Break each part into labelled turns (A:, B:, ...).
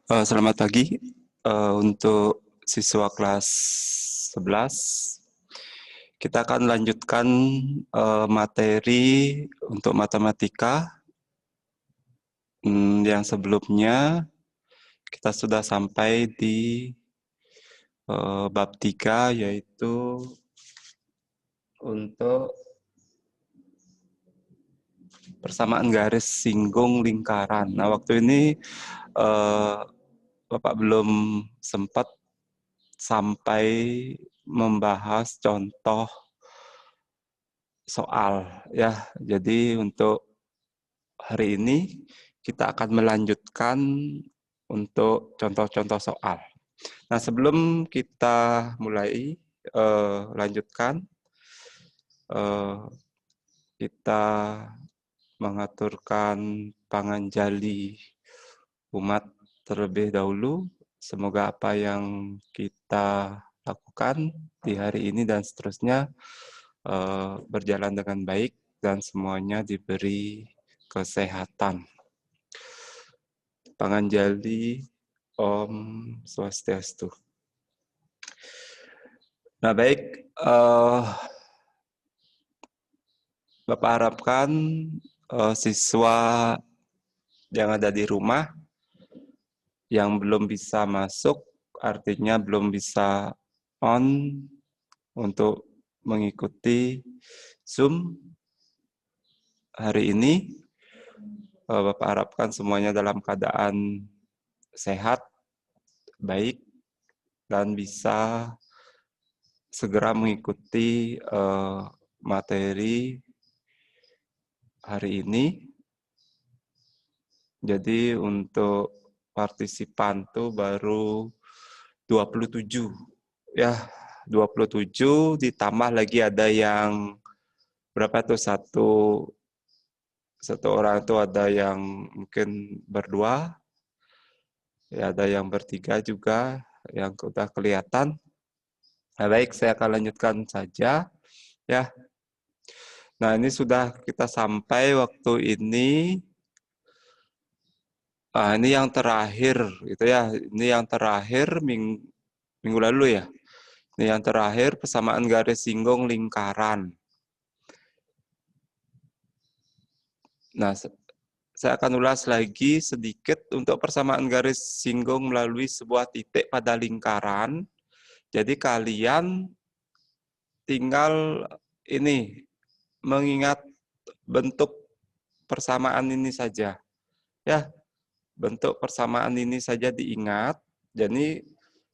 A: Selamat pagi untuk siswa kelas 11. Kita akan lanjutkan materi untuk matematika. Yang sebelumnya kita sudah sampai di bab 3, yaitu untuk persamaan garis singgung lingkaran. Nah, waktu ini Bapak belum sempat sampai membahas contoh soal ya. Jadi untuk hari ini kita akan melanjutkan untuk contoh-contoh soal. Nah, sebelum kita mulai lanjutkan, kita mengaturkan panganjali umat terlebih dahulu. Semoga apa yang kita lakukan di hari ini dan seterusnya berjalan dengan baik dan semuanya diberi kesehatan. Panganjali Om Swastiastu. Nah, baik, Bapak harapkan siswa yang ada di rumah yang belum bisa masuk, artinya belum bisa on untuk mengikuti Zoom hari ini, Bapak harapkan semuanya dalam keadaan sehat, baik, dan bisa segera mengikuti materi hari ini. Jadi untuk partisipan tuh baru 27. Ya, 27 ditambah lagi ada yang berapa tuh satu orang itu ada yang mungkin berdua, ya ada yang bertiga juga yang sudah kelihatan. Nah, baik, saya akan lanjutkan saja ya. Nah, ini sudah kita sampai waktu ini. Ini yang terakhir gitu ya. Ini yang terakhir minggu lalu ya. Ini yang terakhir persamaan garis singgung lingkaran. Nah, saya akan ulas lagi sedikit untuk persamaan garis singgung melalui sebuah titik pada lingkaran. Jadi kalian tinggal ini mengingat bentuk persamaan ini saja. Ya, bentuk persamaan ini saja diingat. Jadi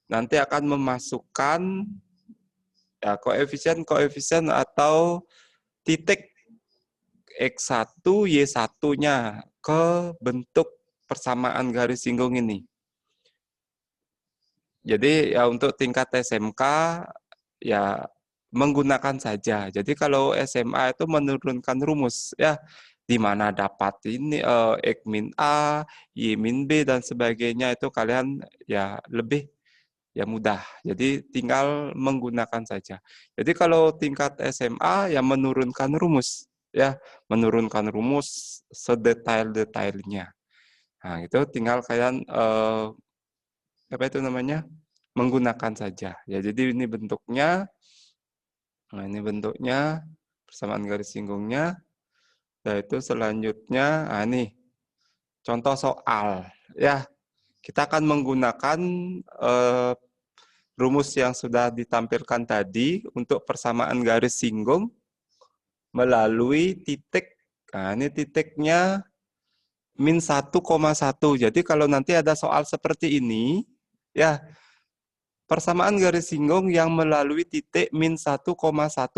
A: nanti akan memasukkan ya, koefisien atau titik X1, Y1-nya ke bentuk persamaan garis singgung ini. Jadi ya untuk tingkat SMK ya menggunakan saja. Jadi kalau SMA itu menurunkan rumus ya, di mana dapat ini X min A, Y min B dan sebagainya, itu kalian ya lebih ya mudah. Jadi tinggal menggunakan saja. Jadi kalau tingkat SMA ya menurunkan rumus ya, menurunkan rumus sedetail-detailnya. Nah, itu tinggal kalian apa itu namanya? Menggunakan saja. Ya, jadi ini bentuknya. Nah, ini bentuknya persamaan garis singgungnya. Yaitu selanjutnya, ini contoh soal. Ya, kita akan menggunakan rumus yang sudah ditampilkan tadi untuk persamaan garis singgung melalui titik. Nah, ini titiknya min 1,1. Jadi kalau nanti ada soal seperti ini, ya persamaan garis singgung yang melalui titik min 1,1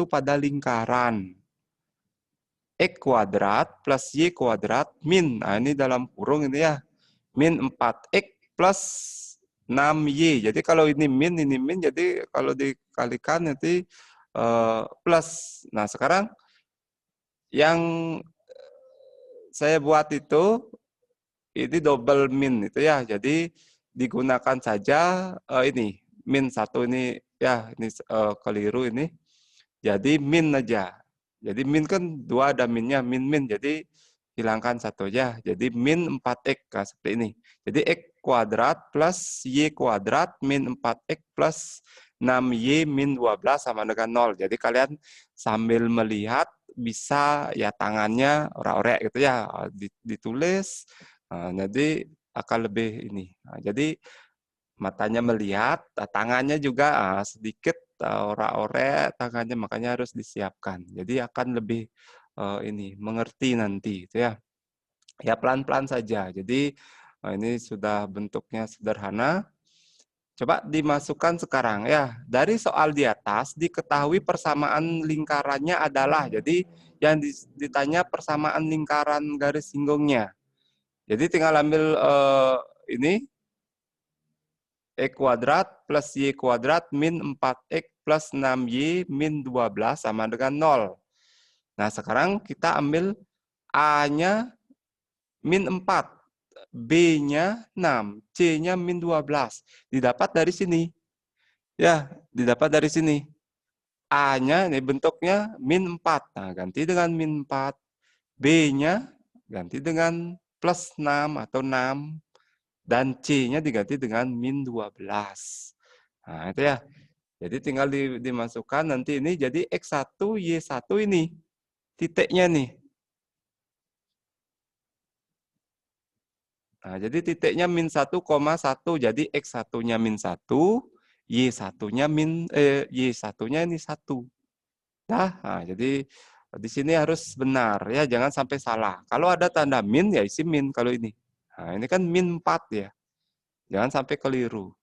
A: pada lingkaran. X kuadrat plus Y kuadrat min, nah ini dalam kurung ini ya, min 4X plus 6Y. Jadi kalau ini min, jadi kalau dikalikan nanti plus. Nah sekarang yang saya buat itu, ini double min itu ya, jadi digunakan saja ini, min 1 ini, ya ini keliru ini, jadi min aja. Jadi min kan 2 ada minnya, min, jadi hilangkan 1 aja. Jadi min 4X, nah, seperti ini. Jadi X kuadrat plus Y kuadrat min 4X plus 6Y min 12 sama dengan 0. Jadi kalian sambil melihat bisa ya tangannya orek-orek gitu ya, ditulis. Jadi akan lebih ini. Jadi matanya melihat, tangannya juga sedikit orek-orek tangannya, makanya harus disiapkan. Jadi akan lebih ini mengerti nanti itu ya. Ya pelan-pelan saja. Jadi ini sudah bentuknya sederhana. Coba dimasukkan sekarang ya. Dari soal di atas diketahui persamaan lingkarannya adalah. Jadi yang ditanya persamaan lingkaran garis singgungnya. Jadi tinggal ambil ini X kuadrat plus Y kuadrat min 4X plus 6Y min 12 sama dengan 0. Nah sekarang kita ambil A-nya min 4, B-nya 6, C-nya min 12. Didapat dari sini. Ya, didapat dari sini. A-nya ini bentuknya min 4. Nah, ganti dengan min 4. B-nya ganti dengan plus 6 atau 6. Dan C-nya diganti dengan min 12. Nah, itu ya. Jadi tinggal dimasukkan nanti ini jadi X1, Y1 ini. Titiknya nih. Nah, jadi titiknya min 1,1. Jadi X1-nya min 1, Y1-nya Y1-nya ini 1. Nah, jadi di sini harus benar ya, jangan sampai salah. Kalau ada tanda min ya isi min kalau ini. Nah, ini kan min 4 ya. Jangan sampai keliru.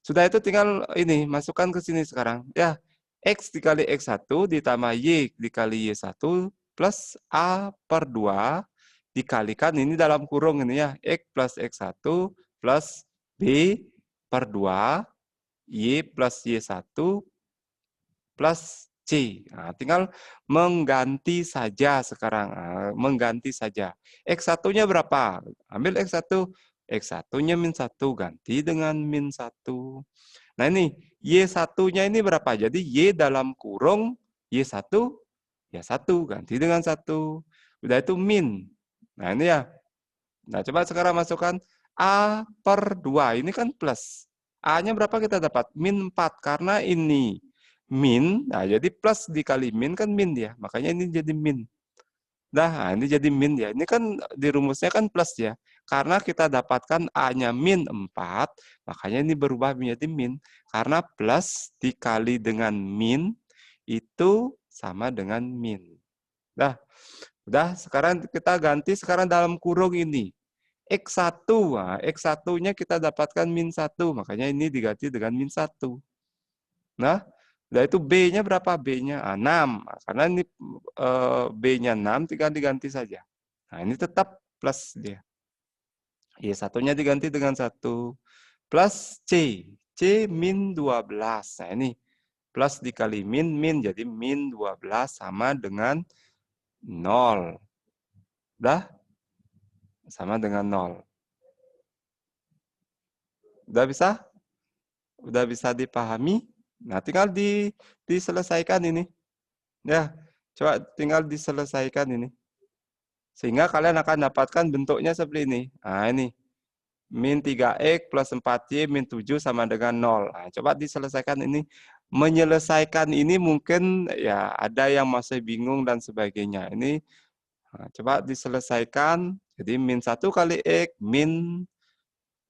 A: Sudah itu tinggal ini masukkan ke sini sekarang. Ya, X dikali X1 ditambah Y dikali Y1 plus A per 2 dikalikan ini dalam kurung ini ya. X plus X1 plus B per 2 Y plus Y1 plus C. Nah, tinggal mengganti saja sekarang. Nah, mengganti saja. X1-nya berapa? Ambil X1. X1-nya min 1. Ganti dengan min 1. Nah ini, Y1-nya ini berapa? Jadi Y dalam kurung Y1, ya 1. Ganti dengan 1. Udah itu min. Nah ini ya. Nah coba sekarang masukkan A per 2. Ini kan plus. A-nya berapa kita dapat? Min 4. Karena ini min, nah jadi plus dikali min kan min ya, makanya ini jadi min. Nah, ini jadi min ya, ini kan di rumusnya kan plus ya, karena kita dapatkan A-nya min 4, makanya ini berubah menjadi min, karena plus dikali dengan min, itu sama dengan min. Nah, udah sekarang kita ganti sekarang dalam kurung ini. X1, nah, X1-nya kita dapatkan min 1, makanya ini diganti dengan min 1. Nah, itu B-nya berapa? B-nya 6. Karena ini B-nya 6, tinggal diganti saja. Nah, ini tetap plus dia. Y1-nya diganti dengan 1. Plus C. C min 12. Nah, ini plus dikali min, min. Jadi min 12 sama dengan 0. Udah? Sama dengan 0. Udah bisa? Udah bisa dipahami? Nah, tinggal diselesaikan ini. Ya, coba tinggal diselesaikan ini. Sehingga kalian akan dapatkan bentuknya seperti ini. Nah, ini. Min 3X plus 4Y min 7 sama dengan 0. Nah, coba diselesaikan ini. Menyelesaikan ini mungkin ya ada yang masih bingung dan sebagainya. Ini nah, coba diselesaikan. Jadi min 1 kali X min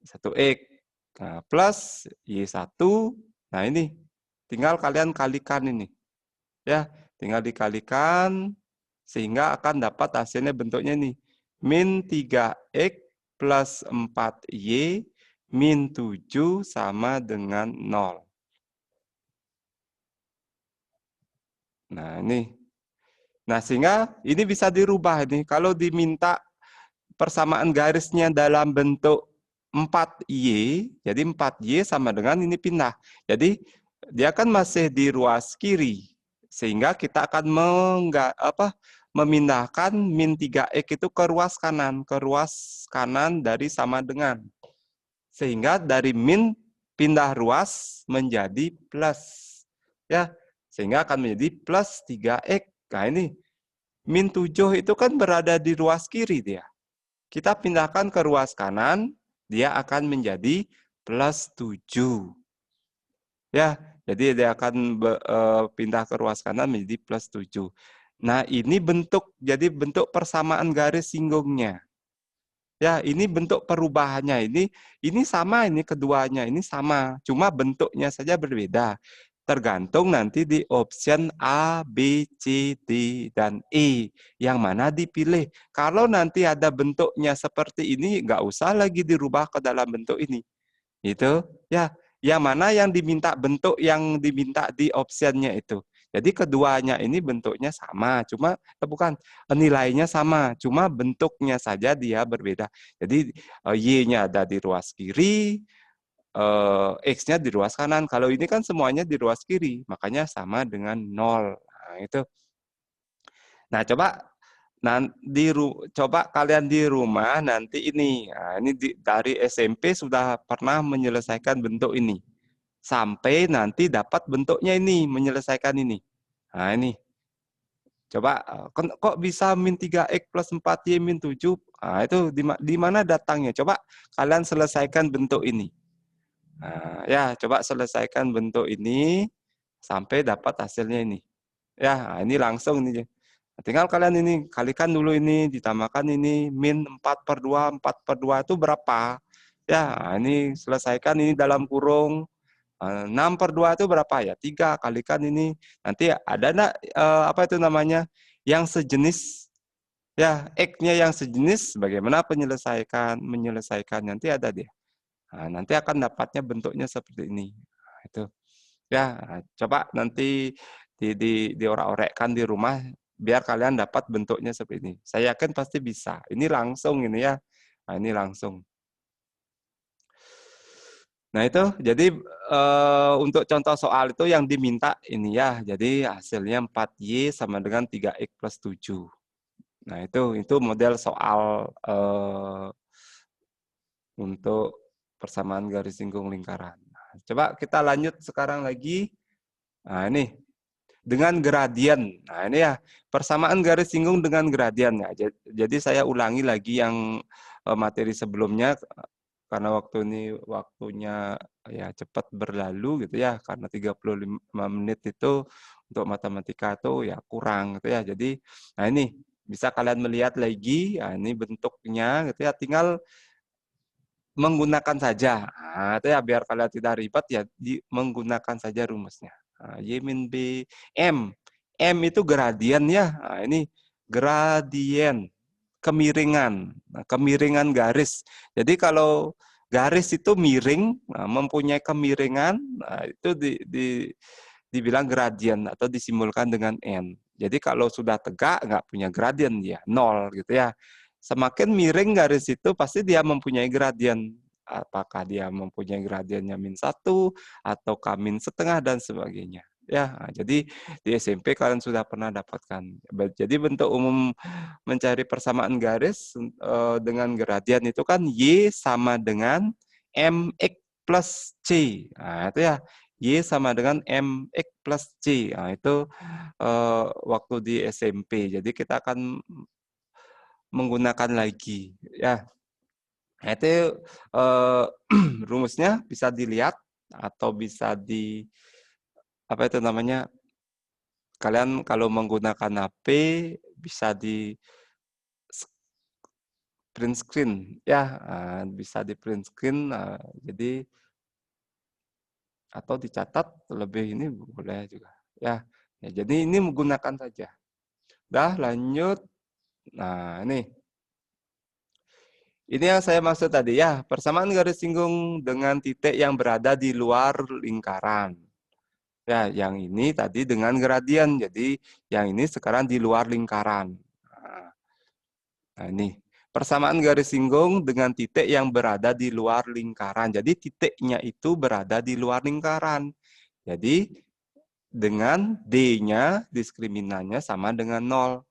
A: 1X. Nah, plus Y1. Nah, ini. Tinggal kalian kalikan ini. Ya, tinggal dikalikan sehingga akan dapat hasilnya bentuknya ini. Min 3X plus 4Y min 7 sama dengan 0. Nah, ini. Nah, sehingga ini bisa dirubah nih. Kalau diminta persamaan garisnya dalam bentuk 4Y, jadi 4Y sama dengan ini pindah. Jadi dia kan masih di ruas kiri. Sehingga kita akan memindahkan min 3X itu ke ruas kanan dari sama dengan. Sehingga dari min pindah ruas menjadi plus. Ya, sehingga akan menjadi plus 3X. Nah ini, min 7 itu kan berada di ruas kiri dia. Kita pindahkan ke ruas kanan, dia akan menjadi plus 7. Ya, jadi dia akan pindah ke ruas kanan menjadi plus 7. Nah, ini jadi bentuk persamaan garis singgungnya. Ya, ini bentuk perubahannya. Ini sama, ini keduanya, ini sama. Cuma bentuknya saja berbeda. Tergantung nanti di option A, B, C, D, dan E. Yang mana dipilih. Kalau nanti ada bentuknya seperti ini, nggak usah lagi dirubah ke dalam bentuk ini. Itu, ya. Yang mana yang diminta bentuk yang diminta di optionnya itu. Jadi keduanya ini bentuknya sama, cuma bukan nilainya sama, cuma bentuknya saja dia berbeda. Jadi Y-nya ada di ruas kiri, X-nya di ruas kanan. Kalau ini kan semuanya di ruas kiri, makanya sama dengan 0. Nah, itu. Nah, coba kalian di rumah nanti ini. Nah, ini dari SMP sudah pernah menyelesaikan bentuk ini. Sampai nanti dapat bentuknya ini, menyelesaikan ini. Nah, ini. Coba, kok bisa min 3X plus 4Y min 7? Nah, itu di mana datangnya? Coba kalian selesaikan bentuk ini. Nah, ya, coba selesaikan bentuk ini sampai dapat hasilnya ini. Ya, ini langsung nih. Tinggal kalian ini, kalikan dulu ini, ditambahkan ini, min 4/2, 4/2 itu berapa? Ya, ini selesaikan ini dalam kurung. 6/2 itu berapa ya? 3 kalikan ini. Nanti ada enggak apa itu namanya? Yang sejenis ya, X-nya yang sejenis bagaimana menyelesaikan nanti ada dia. Nah, nanti akan dapatnya bentuknya seperti ini. Nah, itu. Ya, coba nanti diorak-orekkan di rumah biar kalian dapat bentuknya seperti ini. Saya yakin pasti bisa. Ini langsung ini ya. Nah, ini langsung. Nah itu, jadi untuk contoh soal itu yang diminta ini ya, jadi hasilnya 4Y sama dengan 3X plus 7. Nah itu model soal untuk persamaan garis singgung lingkaran. Nah, coba kita lanjut sekarang lagi. Nah ini, dengan gradien. Nah ini ya, persamaan garis singgung dengan gradien. Ya. Jadi saya ulangi lagi yang materi sebelumnya, karena waktunya ya cepat berlalu gitu ya, karena 35 menit itu untuk matematika itu ya kurang gitu ya. Jadi nah ini bisa kalian melihat lagi, nah ini bentuknya gitu ya, tinggal menggunakan saja. Nah, itu ya biar kalian tidak ribet ya menggunakan saja rumusnya. Nah, Y min B M. M itu gradien ya. Nah, ini gradien kemiringan. Nah, kemiringan garis. Jadi kalau garis itu miring, nah, mempunyai kemiringan, nah, itu dibilang gradien atau disimbolkan dengan N. Jadi kalau sudah tegak, nggak punya gradien dia, 0 gitu ya. Semakin miring garis itu, pasti dia mempunyai gradien. Apakah dia mempunyai gradiennya -1, atau min setengah, dan sebagainya. Ya, nah, jadi di SMP kalian sudah pernah dapatkan. Jadi bentuk umum mencari persamaan garis dengan gradien itu kan Y sama dengan MX plus C. Nah, itu ya. Y sama dengan MX plus C. Nah, itu waktu di SMP. Jadi kita akan menggunakan lagi. Ya, nah, itu rumusnya bisa dilihat atau bisa apa itu namanya? Kalian kalau menggunakan HP bisa di print screen ya, bisa di print screen, jadi atau dicatat lebih ini boleh juga ya. Ya jadi ini menggunakan saja. Dah lanjut. Nah ini yang saya maksud tadi ya, persamaan garis singgung dengan titik yang berada di luar lingkaran. Ya, yang ini tadi dengan gradien, jadi yang ini sekarang di luar lingkaran. Nah ini, persamaan garis singgung dengan titik yang berada di luar lingkaran. Jadi titiknya itu berada di luar lingkaran. Jadi dengan D-nya, diskriminannya sama dengan 0.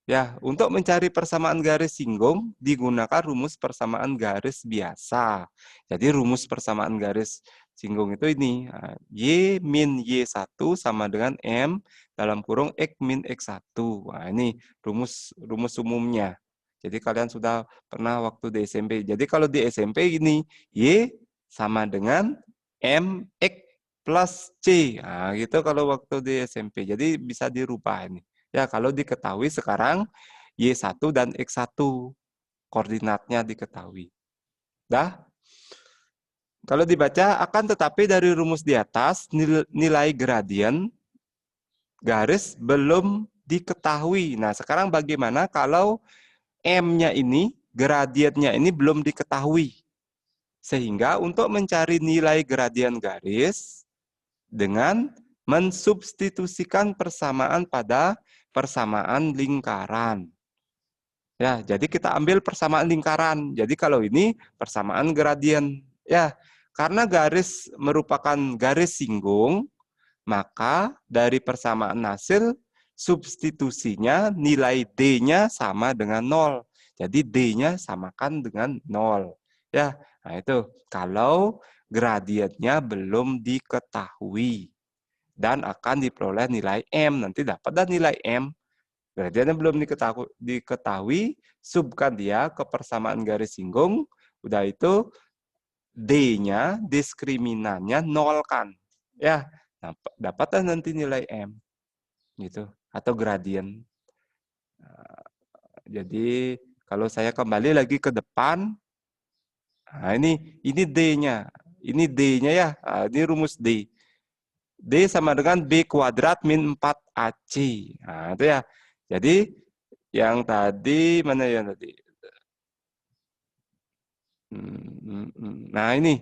A: Ya, untuk mencari persamaan garis singgung, digunakan rumus persamaan garis biasa. Jadi rumus persamaan garis singgung itu ini, Y min Y1 sama dengan M dalam kurung X min X1. Nah, ini rumus umumnya. Jadi kalian sudah pernah waktu di SMP. Jadi kalau di SMP ini, Y sama dengan MX plus C. Nah, gitu kalau waktu di SMP. Jadi bisa dirubah ini. Ya, kalau diketahui sekarang Y1 dan X1. Koordinatnya diketahui. Dah? Kalau dibaca, akan tetapi dari rumus di atas, nilai gradien garis belum diketahui. Nah, sekarang bagaimana kalau M-nya ini, gradiennya ini belum diketahui. Sehingga untuk mencari nilai gradien garis dengan mensubstitusikan persamaan pada persamaan lingkaran. Ya, jadi kita ambil persamaan lingkaran. Jadi kalau ini persamaan gradien. Ya, karena garis merupakan garis singgung, maka dari persamaan hasil, substitusinya nilai D-nya sama dengan 0. Jadi D-nya samakan dengan 0. Ya, nah itu. Kalau gradiennya belum diketahui dan akan diperoleh nilai M. Nanti dapat dah nilai M. Gradiennya belum diketahui, subkan dia ke persamaan garis singgung. Udah itu D-nya, diskriminannya nolkan. Ya, dapatlah nanti nilai M gitu atau gradien. Jadi kalau saya kembali lagi ke depan, nah ini D-nya. Ini D-nya ya. Nah, ini rumus D. D sama dengan B kuadrat min 4AC. Nah, itu ya. Jadi yang tadi mana yang tadi? Nah, ini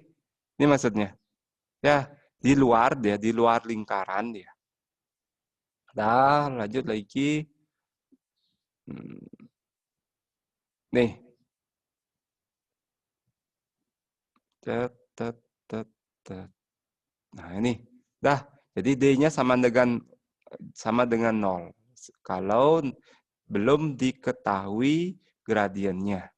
A: maksudnya. Ya, di luar lingkaran dia. Dah, lanjut lagi. Nih. Tet, tet, tet, tet. Nah, ini. Dah, jadi D-nya sama dengan 0. Kalau belum diketahui gradiennya.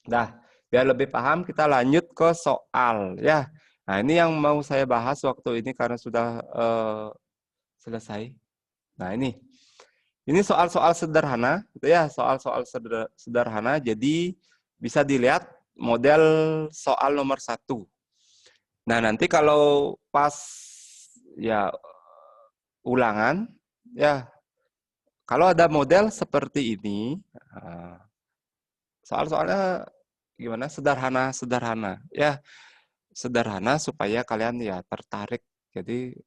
A: Dah, biar lebih paham kita lanjut ke soal ya. Nah, ini yang mau saya bahas waktu ini karena sudah selesai. Nah, ini soal-soal sederhana, gitu ya, soal-soal sederhana. Jadi bisa dilihat model soal nomor 1. Nah, nanti kalau pas ya ulangan, ya kalau ada model seperti ini, soal-soalnya gimana? Sederhana, ya sederhana supaya kalian ya tertarik. Jadi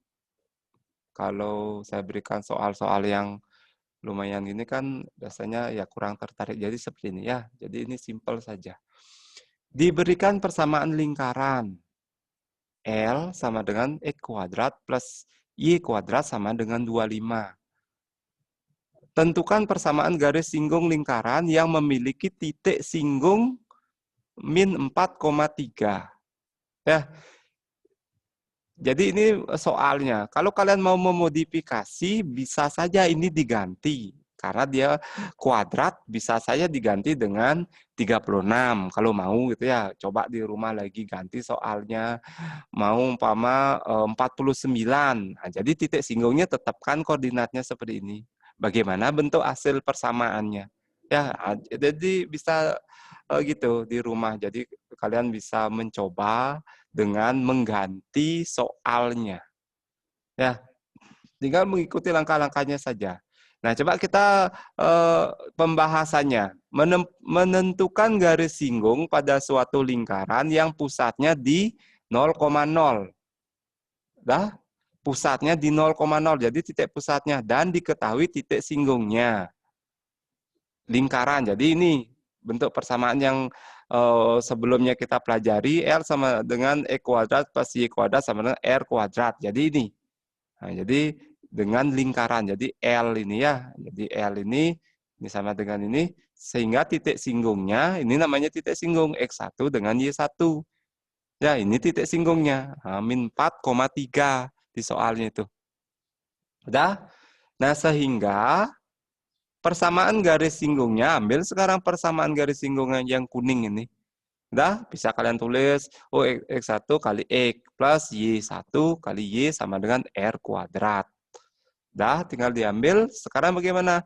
A: kalau saya berikan soal-soal yang lumayan ini kan biasanya ya kurang tertarik. Jadi seperti ini ya. Jadi ini simple saja. Diberikan persamaan lingkaran. L sama dengan X kuadrat plus Y kuadrat sama dengan 25. Tentukan persamaan garis singgung lingkaran yang memiliki titik singgung min 4,3. Ya, jadi ini soalnya. Kalau kalian mau memodifikasi, bisa saja ini diganti. Karena dia kuadrat, bisa saja diganti dengan 36. Kalau mau gitu ya, coba di rumah lagi ganti soalnya. Mau umpama 49. Nah, jadi titik singgungnya tetapkan koordinatnya seperti ini. Bagaimana bentuk hasil persamaannya. Ya, jadi bisa gitu di rumah. Jadi kalian bisa mencoba dengan mengganti soalnya. Ya, tinggal mengikuti langkah-langkahnya saja. Nah, coba kita pembahasannya. Menentukan garis singgung pada suatu lingkaran yang pusatnya di 0,0. Dah, pusatnya di 0,0. Jadi titik pusatnya dan diketahui titik singgungnya. Lingkaran. Jadi ini bentuk persamaan yang sebelumnya kita pelajari, L sama dengan E kuadrat plus Y kuadrat sama dengan R kuadrat. Jadi ini. Nah, jadi dengan lingkaran. Jadi L ini ya. Jadi L ini sama dengan ini. Sehingga titik singgungnya, ini namanya titik singgung. X1 dengan Y1. Ya, ini titik singgungnya. Nah, min 4,3 di soalnya itu. Udah? Nah, sehingga persamaan garis singgungnya, ambil sekarang persamaan garis singgungnya yang kuning ini. Udah, bisa kalian tulis, oh X1 kali X plus Y1 kali Y sama dengan R kuadrat. Udah, tinggal diambil. Sekarang bagaimana?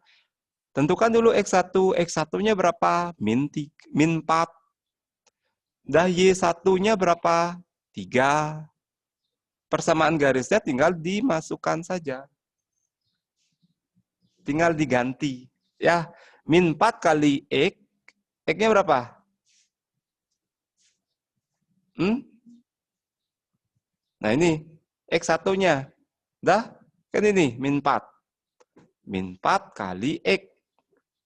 A: Tentukan dulu X1. X1-nya berapa? Min 4. Dah Y1-nya berapa? 3. Persamaan garisnya tinggal dimasukkan saja. Tinggal diganti. Ya, min 4 kali X. X-nya berapa? Nah ini, X1-nya. Dah, kan ini, min 4. Min 4 kali X.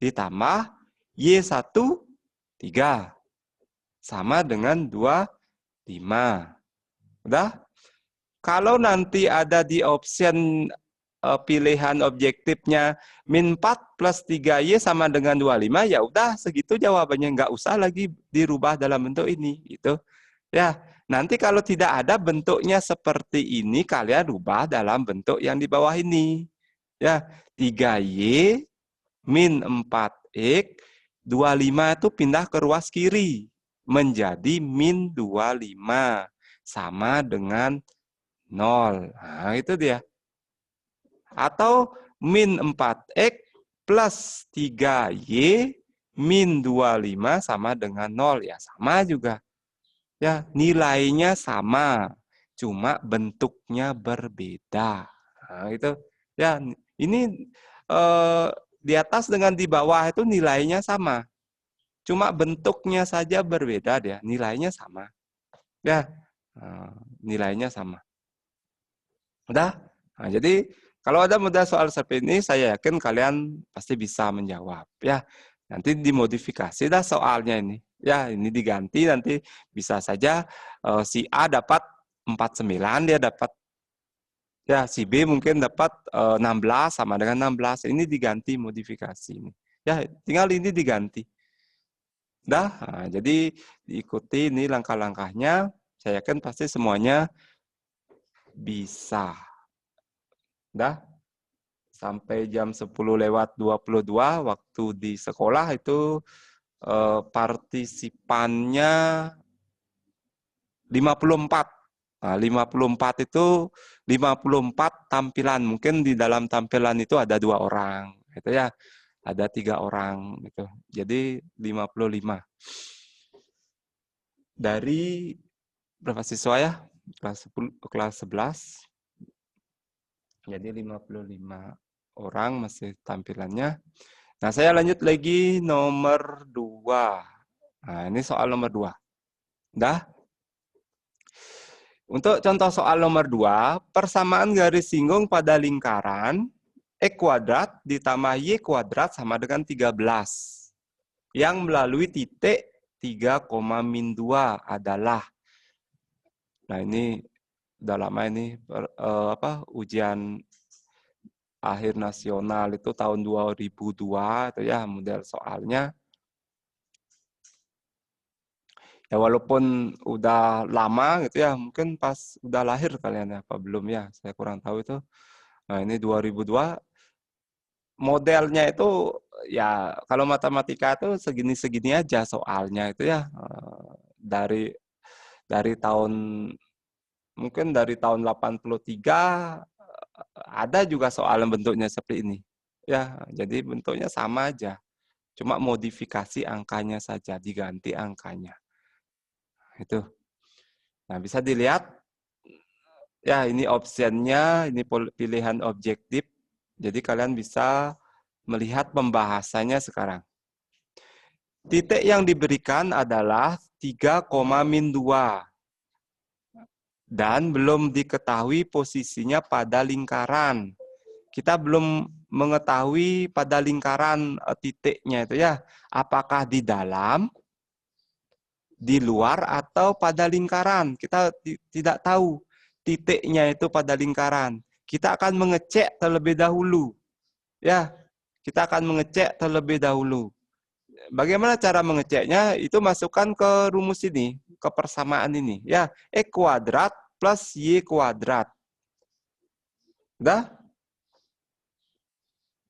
A: Ditambah Y1, 3. Sama dengan 25. Udah? Kalau nanti ada di option pilihan objektifnya min 4 plus 3Y sama dengan 25, ya udah segitu jawabannya, nggak usah lagi dirubah dalam bentuk ini. Gitu. Ya, nanti kalau tidak ada bentuknya seperti ini, kalian rubah dalam bentuk yang di bawah ini. Ya, 3Y min 4X, 25 itu pindah ke ruas kiri. Menjadi min 25. Sama dengan 0. Nah, itu dia. Atau min 4X plus 3Y min 25 sama dengan 0. Ya, sama juga. Ya, nilainya sama. Cuma bentuknya berbeda. Nah, itu. Ya, ini di atas dengan di bawah itu nilainya sama. Cuma bentuknya saja berbeda dia. Nilainya sama. Ya, nilainya sama. Udah? Nah, jadi kalau ada mudah soal seperti ini, saya yakin kalian pasti bisa menjawab. Ya, nanti dimodifikasi dah soalnya ini. Ya, ini diganti nanti bisa saja si A dapat 49, dia dapat. Ya, si B mungkin dapat 16 sama dengan 16. Ini diganti modifikasi ini. Ya, tinggal ini diganti. Dah, nah, jadi diikuti ini langkah-langkahnya. Saya yakin pasti semuanya bisa. Dah, sampai jam 10:22 waktu di sekolah itu partisipannya 54. Nah, 54 itu 54 tampilan. Mungkin di dalam tampilan itu ada 2 orang, gitu ya. Ada 3 orang gitu. Jadi 55. Dari berapa siswa ya? Kelas 10, kelas 11. Jadi 55 orang masih tampilannya. Nah, saya lanjut lagi nomor 2. Nah, ini soal nomor 2. Dah? Untuk contoh soal nomor 2, persamaan garis singgung pada lingkaran X kuadrat ditambah Y kuadrat sama dengan 13. Yang melalui titik 3,-2 adalah. Nah, ini udah lama ini ujian akhir nasional itu tahun 2002 itu ya model soalnya. Ya walaupun udah lama gitu ya, mungkin pas udah lahir kalian ya, apa belum ya, saya kurang tahu itu. Nah, ini 2002 modelnya itu ya kalau matematika itu segini-segini aja soalnya itu ya. Dari tahun mungkin dari tahun 83 ada juga soal yang bentuknya seperti ini. Ya, jadi bentuknya sama aja. Cuma modifikasi angkanya saja, diganti angkanya. Itu. Nah, bisa dilihat ya ini optionnya, ini pilihan objektif. Jadi kalian bisa melihat pembahasannya sekarang. Titik yang diberikan adalah 3,-2. Dan belum diketahui posisinya pada lingkaran. Kita belum mengetahui pada lingkaran titiknya itu ya. Apakah di dalam, di luar, atau pada lingkaran. Kita tidak tahu titiknya itu pada lingkaran. Kita akan mengecek terlebih dahulu. Ya, kita akan mengecek terlebih dahulu. Bagaimana cara mengeceknya? Itu masukkan ke rumus ini, ke persamaan ini. Ya, X kuadrat plus Y kuadrat. Udah?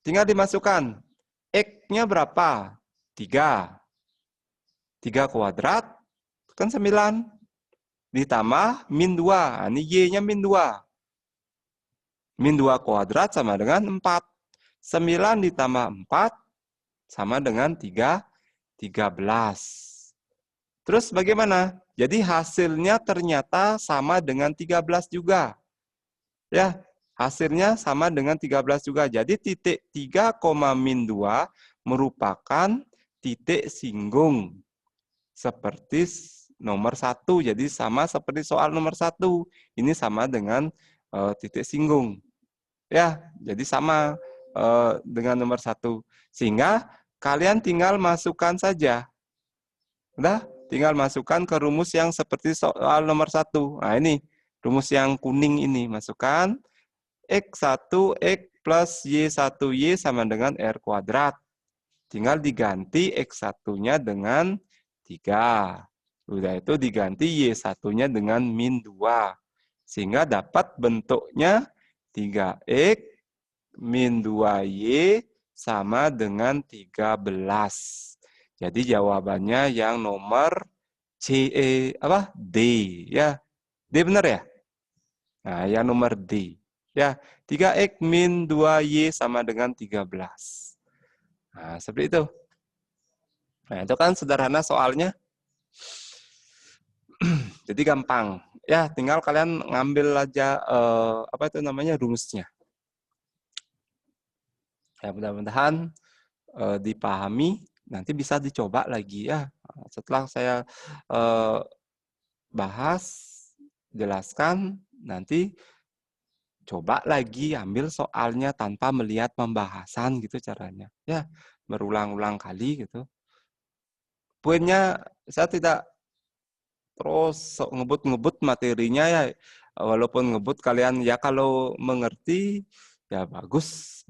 A: Tinggal dimasukkan. X-nya berapa? 3. 3 kuadrat kan 9. Ditambah min 2. Ini Y-nya min 2. Min 2 kuadrat sama dengan 4. 9 ditambah 4 sama dengan 13. Terus bagaimana? Jadi hasilnya ternyata sama dengan 13 juga. Ya, hasilnya sama dengan 13 juga. Jadi titik 3, min 2 merupakan titik singgung. Seperti nomor 1. Jadi sama seperti soal nomor 1. Ini sama dengan titik singgung. Ya, jadi sama dengan nomor 1. Sehingga kalian tinggal masukkan saja. Udah, tinggal masukkan ke rumus yang seperti soal nomor 1. Nah, ini rumus yang kuning ini. Masukkan X1 X plus Y1Y sama dengan R kuadrat. Tinggal diganti X1-nya dengan 3. Udah itu diganti Y1-nya dengan min 2. Sehingga dapat bentuknya 3X min 2Y sama dengan 13. Jadi jawabannya yang nomor D ya. D benar ya? Nah, yang nomor D. Ya, 3X min 2Y sama dengan 13. Nah, seperti itu. Nah, itu kan sederhana soalnya. Jadi gampang. Ya, tinggal kalian ngambil aja rumusnya. Ya, mudah-mudahan dipahami. Nanti bisa dicoba lagi ya. Setelah saya bahas, jelaskan, nanti coba lagi ambil soalnya tanpa melihat pembahasan gitu caranya. Ya, berulang-ulang kali gitu. Poinnya saya tidak terus ngebut-ngebut materinya ya. Walaupun ngebut kalian ya kalau mengerti ya bagus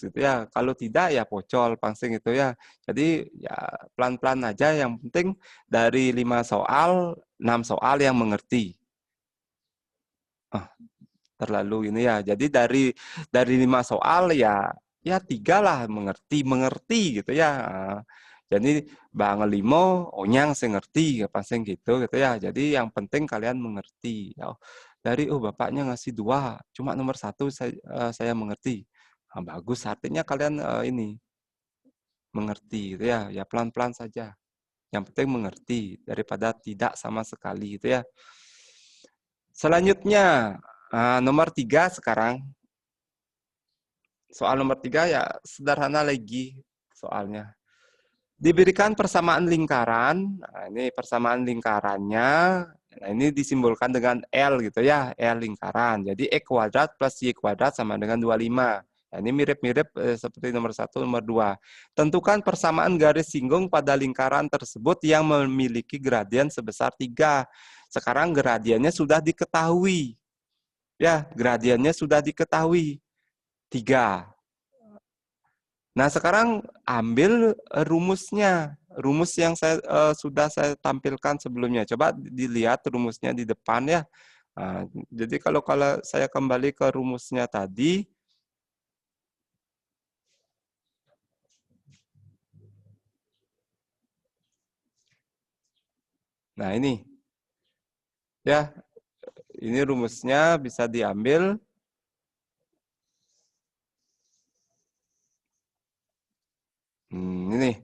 A: gitu ya. Kalau tidak ya pocol pangsing gitu ya. Jadi ya pelan-pelan aja, yang penting dari 5 soal, 6 soal yang mengerti. Terlalu ini ya. Jadi dari 5 soal ya 3 lah mengerti gitu ya. Jadi Bang Limo, Onyang saya ngerti, pasti gitu ya. Jadi yang penting kalian mengerti. Dari bapaknya ngasih 2, cuma nomor 1 saya mengerti. Nah, bagus, artinya kalian ini mengerti gitu ya. Ya pelan-pelan saja. Yang penting mengerti daripada tidak sama sekali gitu ya. Selanjutnya nomor 3 sekarang. Soal nomor 3 ya sederhana lagi soalnya. Diberikan persamaan lingkaran, nah ini persamaan lingkarannya, nah ini disimbolkan dengan L gitu ya, L lingkaran. Jadi X kuadrat plus Y kuadrat sama dengan 25. Nah, ini mirip-mirip seperti nomor 1, nomor 2. Tentukan persamaan garis singgung pada lingkaran tersebut yang memiliki gradien sebesar 3. Sekarang gradiennya sudah diketahui. Ya, gradiennya sudah diketahui. 3. Nah, sekarang ambil rumusnya. Rumus yang sudah saya tampilkan sebelumnya. Coba dilihat rumusnya di depan ya. Nah, jadi kalau saya kembali ke rumusnya tadi, nah ini. Ya, ini rumusnya bisa diambil. Ini.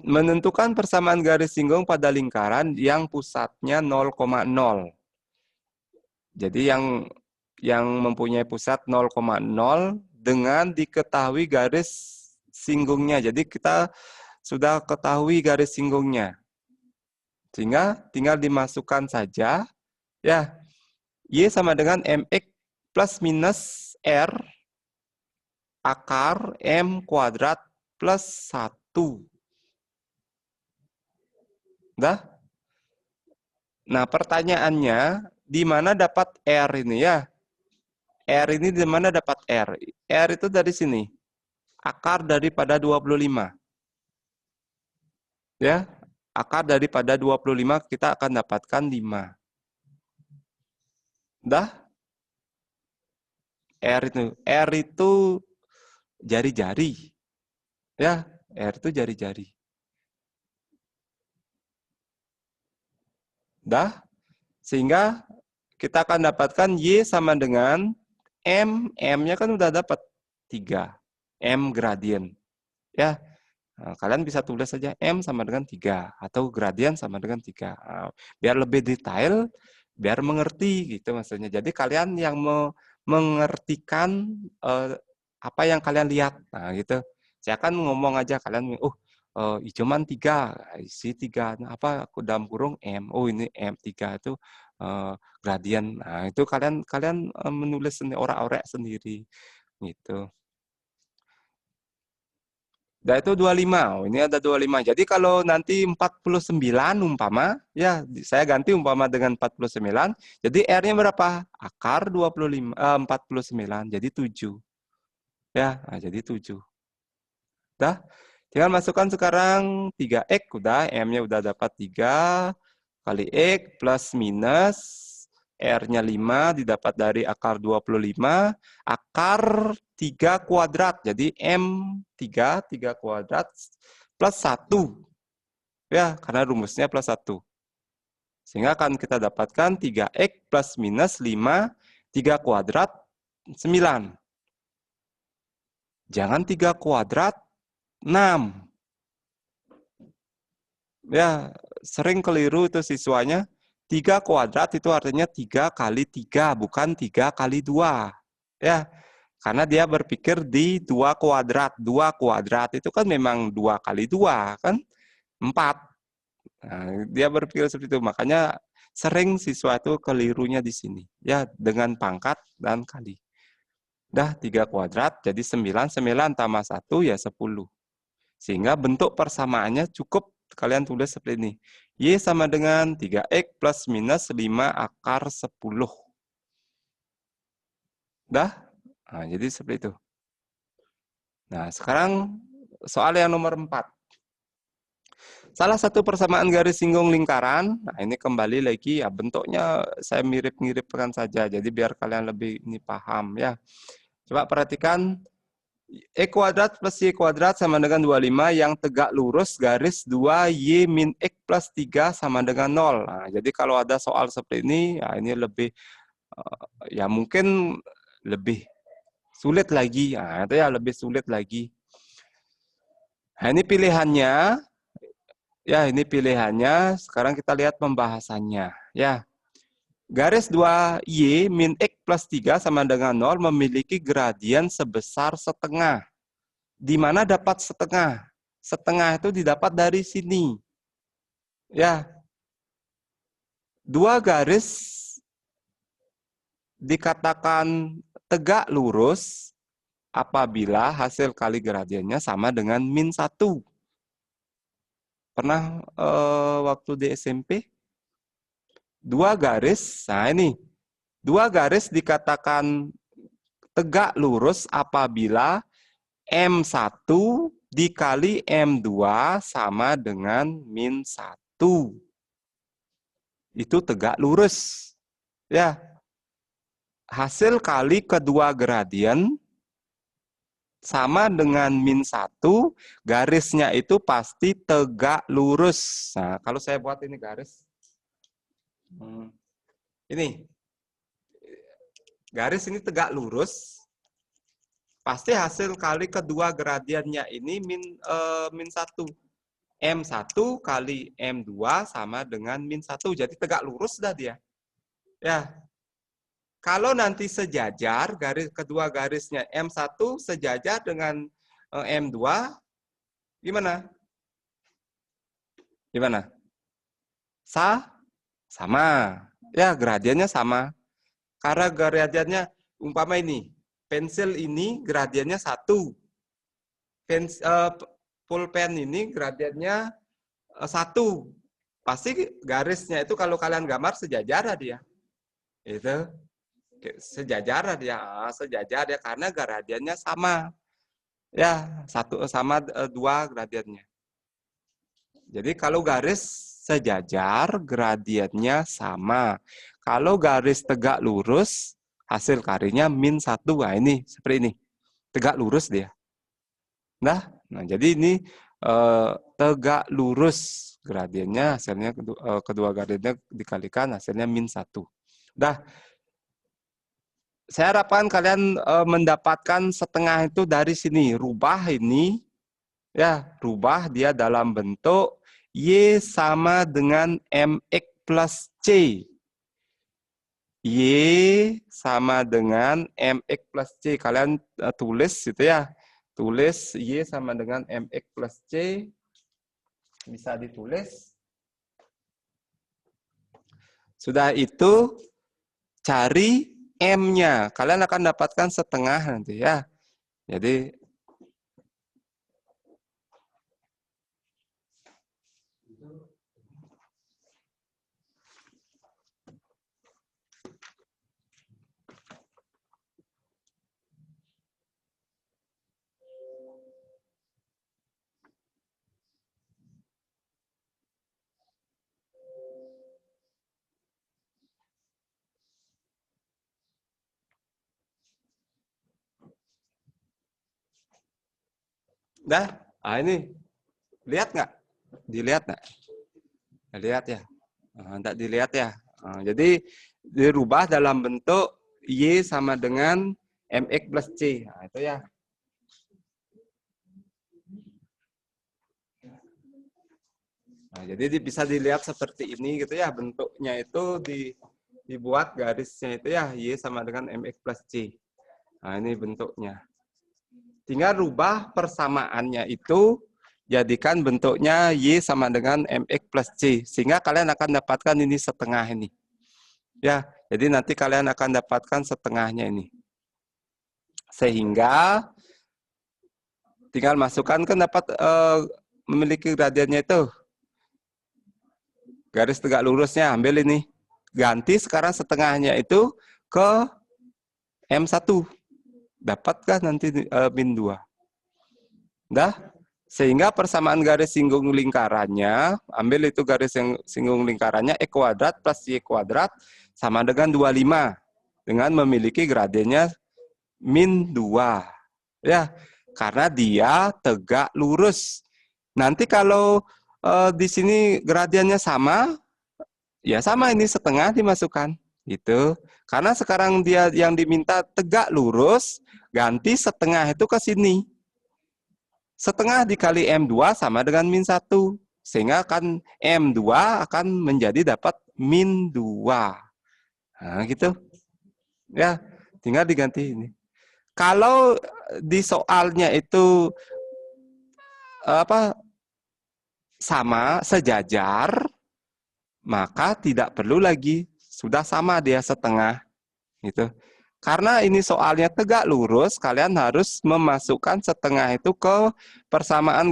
A: Menentukan persamaan garis singgung pada lingkaran yang pusatnya 0,0. Jadi yang mempunyai pusat 0,0 dengan diketahui garis singgungnya. Jadi kita sudah ketahui garis singgungnya. Sehingga tinggal dimasukkan saja. Ya, Y sama dengan MX plus minus R akar M kuadrat plus 1. Dah? Nah, pertanyaannya, di mana dapat R ini ya? R ini di mana dapat R? R itu dari sini. Akar daripada 25. Ya, akar daripada 25 kita akan dapatkan 5. Dah? R itu jari-jari. Ya, R itu jari-jari. Dah? Sehingga kita akan dapatkan Y sama dengan M. M-nya kan udah dapat 3. M gradien. Ya, nah, kalian bisa tulis saja M sama dengan 3 atau gradien sama dengan 3. Nah, biar lebih detail, biar mengerti gitu maksudnya. Jadi kalian yang mengertikan apa yang kalian lihat. Nah, gitu. Saya kan ngomong aja kalian, ijoman 3, isi 3. Nah, apa aku dalam kurung M. Oh, ini M3 itu gradien. Nah, itu kalian menulis sendiri, orak-orak sendiri gitu. Nah, itu 25. Oh, ini ada 25. Jadi kalau nanti 49 umpama, ya saya ganti umpama dengan 49. Jadi R-nya berapa? Akar 25, 49. Jadi 7. Ya, nah, jadi 7. Udah. Tinggal masukkan sekarang 3X. Udah, M-nya udah dapat 3. Kali X plus minus. R-nya 5 didapat dari akar 25. Akar 3 kuadrat. Jadi M3, 3 kuadrat plus 1. Ya, karena rumusnya plus 1. Sehingga akan kita dapatkan 3X plus minus 5, 3 kuadrat, 9. Jangan 3 kuadrat, 6. Ya, sering keliru itu siswanya. 3 kuadrat itu artinya 3 kali 3, bukan 3 kali 2. Ya, karena dia berpikir di 2 kuadrat. 2 kuadrat itu kan memang 2 kali 2, kan? 4. Nah, dia berpikir seperti itu. Makanya sering siswa itu kelirunya di sini. Ya, dengan pangkat dan kali. Dah 3 kuadrat, jadi 9. 9 tambah 1 ya 10. Sehingga bentuk persamaannya cukup kalian tulis seperti ini. Y sama dengan 3X plus minus 5 akar 10. Dah? Nah, jadi seperti itu. Nah, sekarang soal yang nomor 4. Salah satu persamaan garis singgung lingkaran, nah ini kembali lagi ya bentuknya saya mirip-miripkan saja, jadi biar kalian lebih ini paham ya. Coba perhatikan, E kuadrat plus Y kuadrat sama dengan 25 yang tegak lurus garis 2Y min X plus 3 sama dengan 0. Nah, jadi kalau ada soal seperti ini, ya ini lebih, ya mungkin lebih sulit lagi. Nah, itu ya lebih sulit lagi. Nah, ini pilihannya. Ya, ini pilihannya. Sekarang kita lihat pembahasannya. Ya, garis 2Y min X plus 3 sama dengan 0 memiliki gradien sebesar setengah. Di mana dapat setengah? Setengah itu didapat dari sini. Ya, 2 garis dikatakan tegak lurus apabila hasil kali gradiennya sama dengan min 1. Pernah waktu di SMP? 2 garis, nah ini. 2 garis dikatakan tegak lurus apabila M1 dikali M2 sama dengan min 1. Itu tegak lurus. Ya, hasil kali kedua gradien sama dengan min 1, garisnya itu pasti tegak lurus. Nah, kalau saya buat ini garis. Ini. Garis ini tegak lurus. Pasti hasil kali kedua gradiennya ini min 1. M1 kali M2 sama dengan min 1. Jadi tegak lurus dah dia. Ya. Kalau nanti sejajar, kedua garisnya M1 sejajar dengan M2, gimana? Gimana? Sama. Ya, gradiennya sama. Karena gradiennya, umpama ini, pensil ini gradiennya 1. Pulpen ini gradiennya 1. Pasti garisnya itu kalau kalian gambar sejajar dia. Itu. Sejajar dia, sejajar ya karena gradiennya sama. Ya, 1 sama 2 gradiennya. Jadi kalau garis sejajar gradiennya sama. Kalau garis tegak lurus hasil karinya min 1. Nah, ini seperti ini. Tegak lurus dia. Nah jadi ini tegak lurus gradiennya hasilnya kedua gradiennya dikalikan hasilnya min 1. Dah. saya harapkan kalian mendapatkan setengah itu dari sini. Rubah ini, ya, rubah dia dalam bentuk Y sama dengan MX plus C. Y sama dengan MX plus C. Kalian tulis gitu ya. Tulis Y sama dengan MX plus C. Bisa ditulis. Sudah itu, cari M-nya. Kalian akan dapatkan setengah nanti ya. Jadi, dah. Ini lihat nggak? Dilihat nggak? Lihat ya. Nggak dilihat ya. Jadi dirubah dalam bentuk Y sama dengan MX plus C. Nah, itu ya. Nah, jadi bisa dilihat seperti ini gitu ya. Bentuknya itu dibuat garisnya itu ya. Y sama dengan MX plus C. Nah, ini bentuknya. Tinggal rubah persamaannya itu, jadikan bentuknya Y sama dengan MX plus C. Sehingga kalian akan dapatkan ini setengah ini. Ya, jadi nanti kalian akan dapatkan setengahnya ini. Sehingga tinggal masukkan, kan dapat memiliki gradiennya itu. Garis tegak lurusnya, ambil ini. Ganti sekarang setengahnya itu ke M1. Dapatkah nanti min 2? Dah? Sehingga persamaan garis singgung lingkarannya, ambil itu garis yang singgung lingkarannya, E kuadrat plus Y kuadrat sama dengan 25. Dengan memiliki gradiennya min 2. Ya, karena dia tegak lurus. Nanti kalau di sini gradiennya sama, ya sama, ini setengah dimasukkan. Gitu. Karena sekarang dia yang diminta tegak lurus, ganti setengah itu ke sini. Setengah dikali M2 sama dengan min 1. Sehingga akan M2 akan menjadi dapat min 2. Nah, gitu. Ya, tinggal diganti ini. Kalau di soalnya itu sama, sejajar, maka tidak perlu lagi. Sudah sama dia setengah. Gitu. Karena ini soalnya tegak lurus, kalian harus memasukkan setengah itu ke persamaan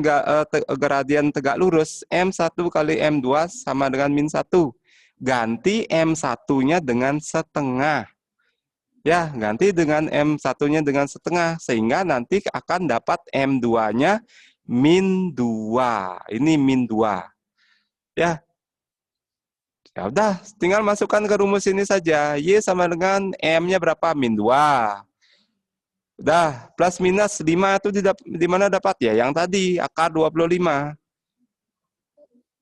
A: gradien tegak lurus. M1 kali M2 sama dengan min 1. Ganti M1-nya dengan setengah. Ya, ganti dengan M1-nya dengan setengah. Sehingga nanti akan dapat M2-nya min 2. Ini min 2. Ya, ya udah, tinggal masukkan ke rumus ini saja. Y sama dengan M-nya berapa? Min 2. Udah, plus minus 5 itu di mana dapat ya? Yang tadi, akar 25.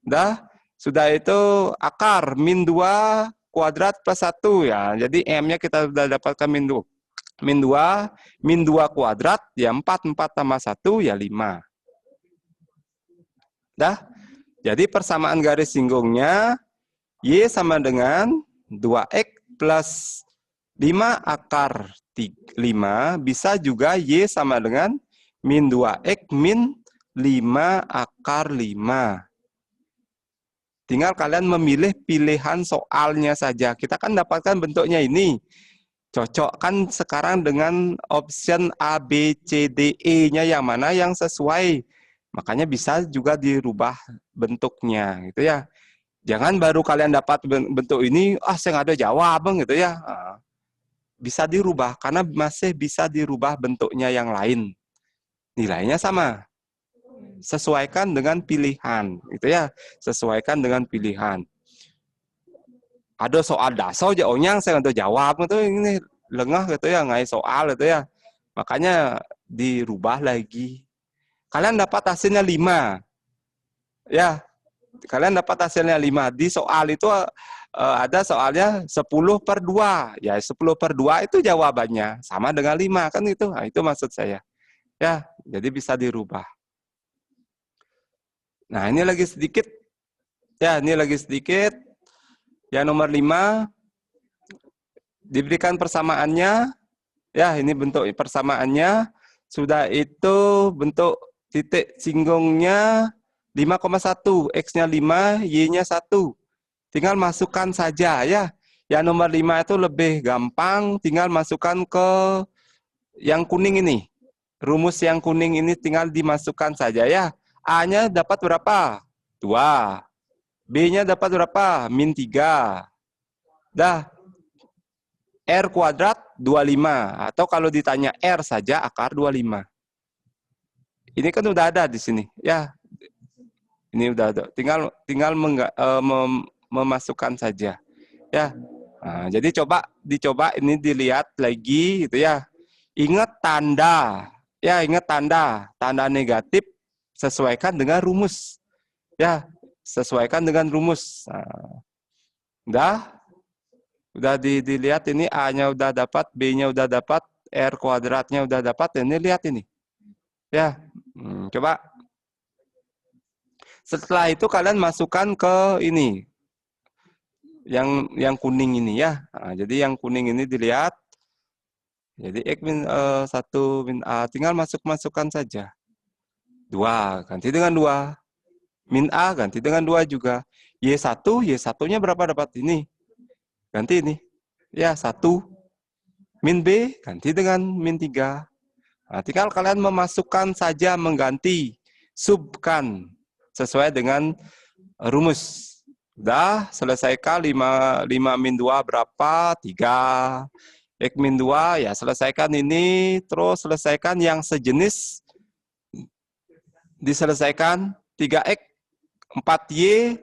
A: Udah, sudah itu akar min 2 kuadrat plus 1 ya. Jadi M-nya kita sudah dapatkan min 2. Min 2 kuadrat ya 4 tambah 1 ya 5. Udah, jadi persamaan garis singgungnya Y sama dengan 2X plus 5 akar 5, bisa juga Y sama dengan min 2X min 5 akar 5. Tinggal kalian memilih pilihan soalnya saja. Kita kan dapatkan bentuknya ini. Cocokkan sekarang dengan option A, B, C, D, E-nya yang mana yang sesuai. Makanya bisa juga dirubah bentuknya gitu ya. Jangan baru kalian dapat bentuk ini, saya nggak ada jawab gitu ya. Bisa dirubah karena masih bisa dirubah bentuknya yang lain. Nilainya sama. Sesuaikan dengan pilihan, gitu ya. Sesuaikan dengan pilihan. Ada soal dasar aja onyang saya nggak jawab gitu, ini lengah gitu ya, ngai soal gitu ya. Makanya dirubah lagi. Kalian dapat hasilnya 5. Ya. kalian dapat hasilnya 5. Di soal itu ada soalnya 10/2. Ya, 10/2 itu jawabannya. Sama dengan 5, kan itu. Nah, itu maksud saya. Ya, jadi bisa dirubah. Nah, ini lagi sedikit. Ya, ini lagi sedikit. Yang nomor 5, diberikan persamaannya. Ya, ini bentuk persamaannya. Sudah itu bentuk titik singgungnya 5,1. X-nya 5, Y-nya 1. Tinggal masukkan saja ya. Yang nomor 5 itu lebih gampang. Tinggal masukkan ke yang kuning ini. Rumus yang kuning ini tinggal dimasukkan saja ya. A-nya dapat berapa? 2. B-nya dapat berapa? -3. Dah. R kuadrat 25. Atau kalau ditanya R saja akar 25. Ini kan udah ada di sini. Ya, ini udah ada. Tinggal memasukkan saja. Ya. Nah, jadi dicoba ini dilihat lagi gitu ya. Ingat tanda. Ya, ingat tanda. Tanda negatif sesuaikan dengan rumus. Ya, sesuaikan dengan rumus. Nah, udah dilihat ini A-nya udah dapat, B-nya udah dapat, R kuadratnya udah dapat. Ini lihat ini. Ya, coba. Setelah itu kalian masukkan ke ini. Yang kuning ini ya. Nah, jadi yang kuning ini dilihat. Jadi X min 1 min A tinggal masukkan saja. 2 ganti dengan 2. Min A ganti dengan 2 juga. Y1 Y1-nya berapa dapat ini? Ganti ini. Ya, 1. Min B ganti dengan min 3. Nah, tinggal kalian memasukkan saja, mengganti, subkan sesuai dengan rumus. Udah, selesaikan 5 min 2 berapa? 3. X min 2, ya selesaikan ini, terus selesaikan yang sejenis, diselesaikan 3X, 4Y,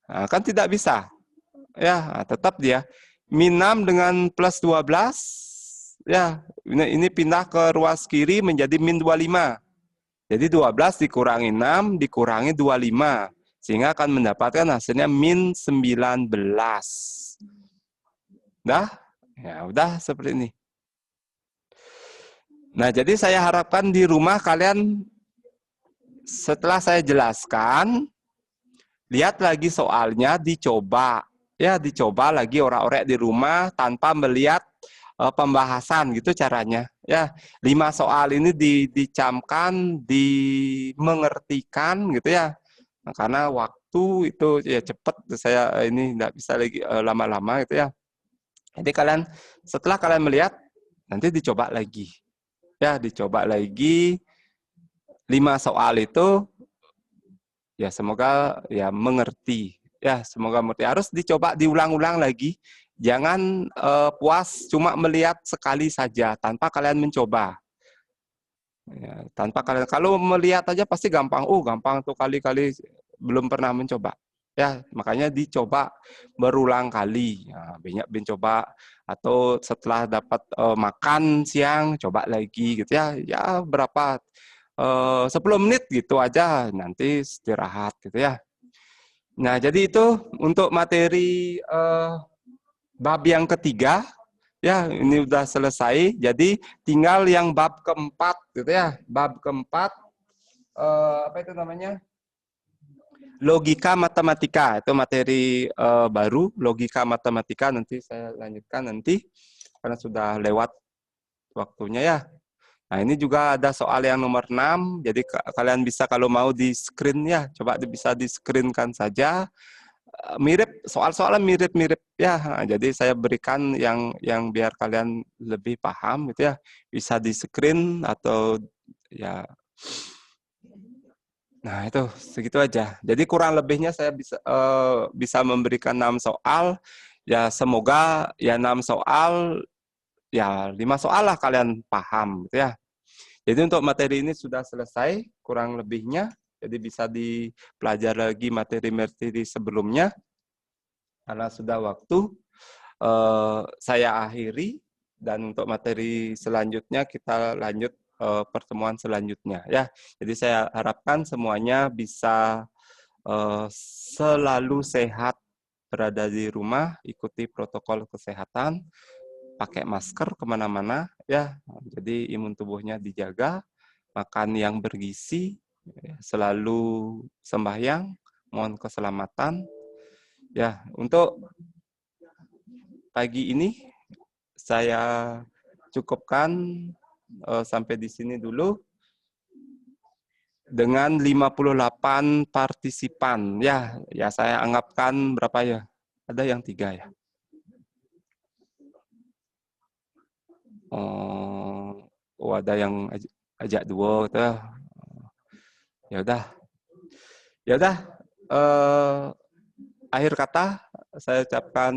A: nah, kan tidak bisa. Ya, tetap dia. Min 6 dengan plus 12, ya ini pindah ke ruas kiri menjadi min 25. Jadi 12 dikurangi 6, dikurangi 25. Sehingga akan mendapatkan hasilnya min 19. Dah? Ya, udah seperti ini. Nah, jadi saya harapkan di rumah kalian setelah saya jelaskan, lihat lagi soalnya, dicoba. Ya, dicoba lagi orek-orek di rumah tanpa melihat pembahasan gitu caranya. Ya, 5 soal ini dicamkan, dimengertikan gitu ya. Nah, karena waktu itu ya cepat, saya ini tidak bisa lagi lama-lama gitu ya. Jadi kalian setelah kalian melihat, nanti dicoba lagi. Ya, dicoba lagi 5 soal itu. Ya, semoga ya mengerti. Ya, semoga mengerti. Harus dicoba diulang-ulang lagi. Jangan puas cuma melihat sekali saja tanpa kalian mencoba. Ya, tanpa kalian, kalau melihat aja pasti gampang. Gampang tuh, kali-kali belum pernah mencoba. Ya, makanya dicoba berulang kali. Ya, banyak mencoba, atau setelah dapat makan siang coba lagi gitu ya. Ya, berapa 10 menit gitu aja, nanti istirahat gitu ya. Nah, jadi itu untuk materi bab yang ketiga. Ya, ini udah selesai. Jadi tinggal yang bab keempat gitu ya. Bab keempat, apa itu namanya? Logika matematika. Itu materi baru, logika matematika. Nanti saya lanjutkan nanti karena sudah lewat waktunya ya. Nah, ini juga ada soal yang nomor 6. Jadi kalian bisa kalau mau di screen ya, coba bisa di screen-kan saja. Mirip, soal-soalnya mirip-mirip ya. Nah, jadi saya berikan yang biar kalian lebih paham gitu ya. Bisa di screen atau ya. Nah, itu segitu aja. Jadi kurang lebihnya saya bisa memberikan 6 soal. Ya, semoga ya 6 soal, ya 5 soal lah kalian paham gitu ya. Jadi untuk materi ini sudah selesai kurang lebihnya. Jadi bisa dipelajari lagi materi-materi sebelumnya. Karena sudah waktu, saya akhiri, dan untuk materi selanjutnya kita lanjut pertemuan selanjutnya ya. Jadi saya harapkan semuanya bisa selalu sehat, berada di rumah, ikuti protokol kesehatan, pakai masker kemana-mana, ya. Jadi imun tubuhnya dijaga, makan yang bergizi, selalu sembahyang, mohon keselamatan. Ya, untuk pagi ini saya cukupkan sampai di sini dulu dengan 58 partisipan. Ya, ya saya anggapkan berapa ya? Ada yang 3 ya. Oh, ada yang ajak 2 gitu. Ya udah. Ya udah. Akhir kata saya ucapkan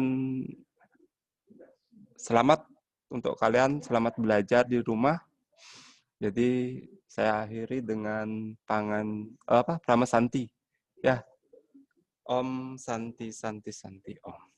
A: selamat untuk kalian, selamat belajar di rumah. Jadi saya akhiri dengan Prama Santi. Ya. Om Santi Santi Santi Om.